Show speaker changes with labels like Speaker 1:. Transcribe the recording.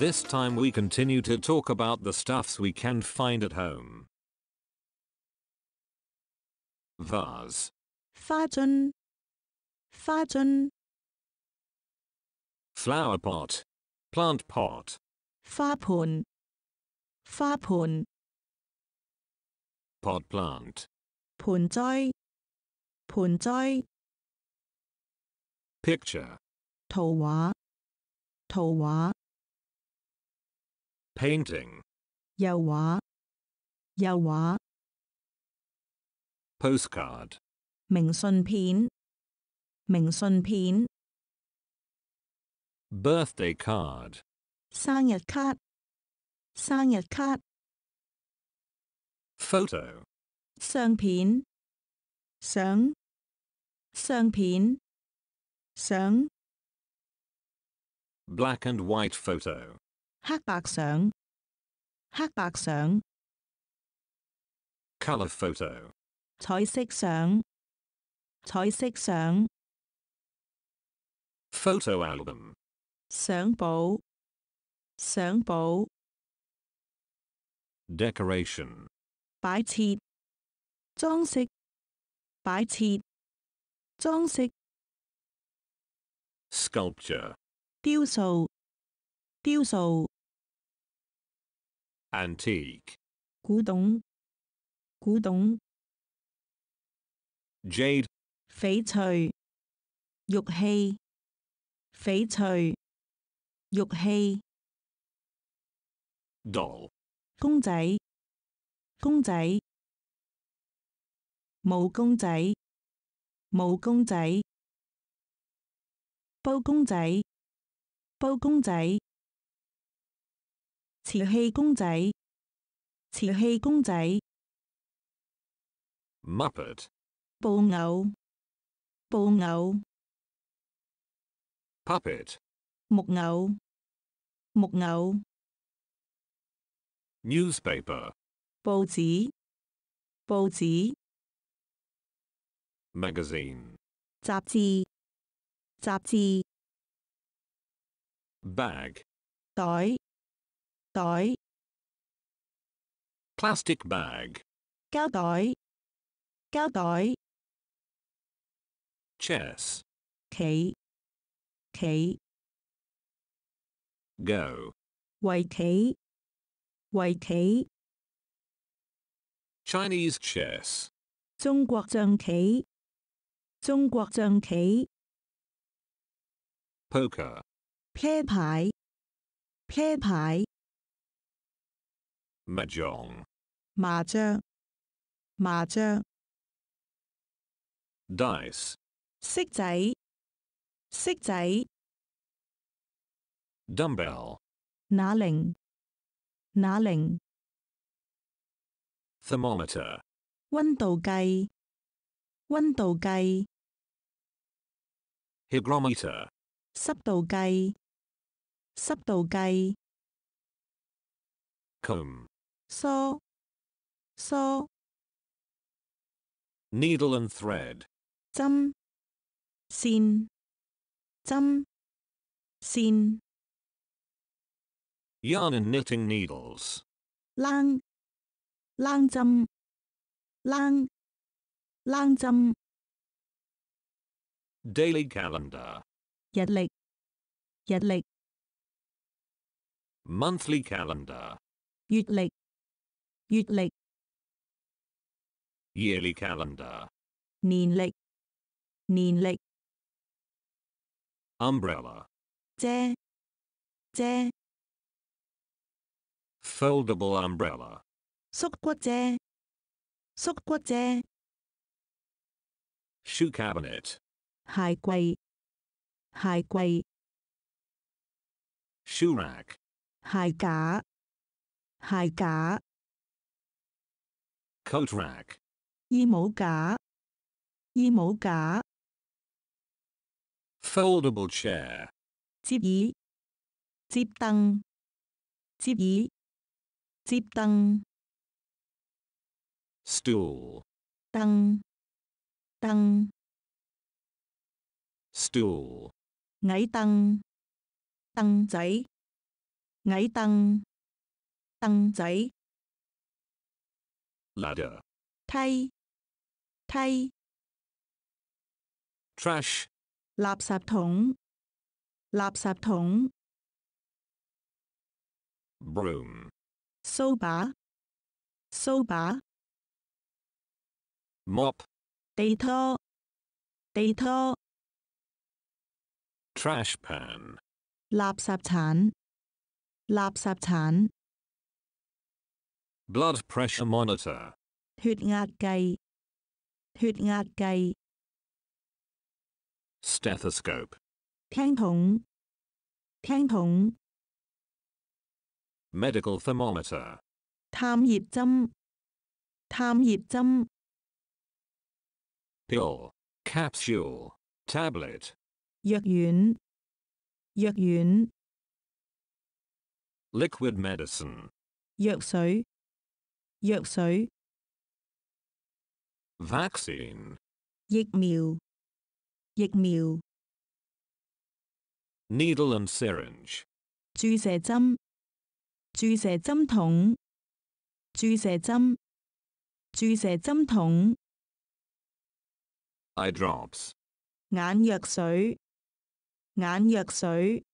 Speaker 1: This time we continue to talk about the stuffs we can find at home. Vase.
Speaker 2: 花樽，花樽，
Speaker 1: Flower pot. Plant pot.
Speaker 2: 花盆，花盆，
Speaker 1: Pot plant.
Speaker 2: 盆栽，盆栽，
Speaker 1: Picture.
Speaker 2: 圖畫，圖畫，
Speaker 1: Painting.
Speaker 2: 油畫，油畫，
Speaker 1: Postcard.
Speaker 2: 明信片，明信片，
Speaker 1: Birthday card.
Speaker 2: 生日卡，生日卡，
Speaker 1: Photo.
Speaker 2: 相片，相，相片，相，
Speaker 1: Black and white photo.
Speaker 2: 黑白相，黑白相，
Speaker 1: Color photo.
Speaker 2: 彩色相，彩色相，
Speaker 1: Photo album.
Speaker 2: 相簿，相簿，
Speaker 1: Decoration.
Speaker 2: 擺設，裝飾，擺設，裝飾，
Speaker 1: Sculpture.
Speaker 2: 雕塑，雕塑，
Speaker 1: Antique.
Speaker 2: 古董，古董，
Speaker 1: Jade.
Speaker 2: 翡翠，玉器，翡翠，玉器，
Speaker 1: Doll.
Speaker 2: 公仔，公仔，毛公仔，毛公仔，煲公仔，煲公仔，瓷器公仔，瓷器公仔，
Speaker 1: Muppet.
Speaker 2: 布偶，布偶，
Speaker 1: Puppet.
Speaker 2: 木偶，木偶，
Speaker 1: Newspaper.
Speaker 2: 報紙，報紙，
Speaker 1: Magazine.
Speaker 2: 雜誌，雜誌，
Speaker 1: Bag.
Speaker 2: 袋，袋，
Speaker 1: Plastic bag.
Speaker 2: 膠袋，膠袋，
Speaker 1: Chess.
Speaker 2: 棋，棋，
Speaker 1: Go.
Speaker 2: 圍棋，圍棋，
Speaker 1: Chinese chess.
Speaker 2: 中國象棋，中國象棋，
Speaker 1: Poker.
Speaker 2: 啤牌，啤牌，
Speaker 1: Mahjong.
Speaker 2: 麻將，麻將，
Speaker 1: Dice.
Speaker 2: 骰仔，骰仔，
Speaker 1: Dumbbell.
Speaker 2: 啞鈴，啞鈴，
Speaker 1: Thermometer.
Speaker 2: 溫度計，溫度計，
Speaker 1: Hygrometer.
Speaker 2: 濕度計，濕度計，
Speaker 1: Comb.
Speaker 2: 梳，梳，
Speaker 1: Needle and thread.
Speaker 2: 針，線，針，線，
Speaker 1: Yarn and knitting needles.
Speaker 2: 冷，冷針，冷，冷針，
Speaker 1: Daily calendar.
Speaker 2: 日曆，日曆，
Speaker 1: Monthly calendar.
Speaker 2: 月曆，月曆，
Speaker 1: Yearly calendar.
Speaker 2: 年曆，年曆，
Speaker 1: Umbrella.
Speaker 2: 遮，遮，
Speaker 1: Foldable umbrella.
Speaker 2: 縮骨遮，縮骨遮，
Speaker 1: Shoe cabinet.
Speaker 2: 鞋櫃，鞋櫃，
Speaker 1: Shoe rack.
Speaker 2: 鞋架，鞋架，
Speaker 1: Coat rack.
Speaker 2: 衣帽架，衣帽架，
Speaker 1: Foldable chair.
Speaker 2: 摺椅，摺凳，摺椅，摺凳，
Speaker 1: Stool.
Speaker 2: 凳，凳，
Speaker 1: Stool.
Speaker 2: 矮凳，凳仔。矮凳，凳仔，
Speaker 1: ladder,
Speaker 2: 梯，梯，
Speaker 1: trash,
Speaker 2: 垃圾桶，垃圾桶，
Speaker 1: broom,
Speaker 2: 掃把，掃把，
Speaker 1: mop,
Speaker 2: 地拖，地拖，
Speaker 1: trash pan,
Speaker 2: 垃圾鏟，垃圾鏟，
Speaker 1: blood pressure monitor,
Speaker 2: 血壓計，血壓計，
Speaker 1: stethoscope,
Speaker 2: 聽筒，聽筒，
Speaker 1: medical thermometer,
Speaker 2: 探熱針，探熱針，
Speaker 1: pill, capsule, tablet,
Speaker 2: 藥丸，藥丸，
Speaker 1: liquid medicine,
Speaker 2: 藥水，藥水，
Speaker 1: vaccine,
Speaker 2: 疫苗，疫苗，
Speaker 1: needle and syringe,
Speaker 2: 注射針，注射針筒，注射針，注射針筒，
Speaker 1: eye drops,
Speaker 2: 眼藥水，眼藥水。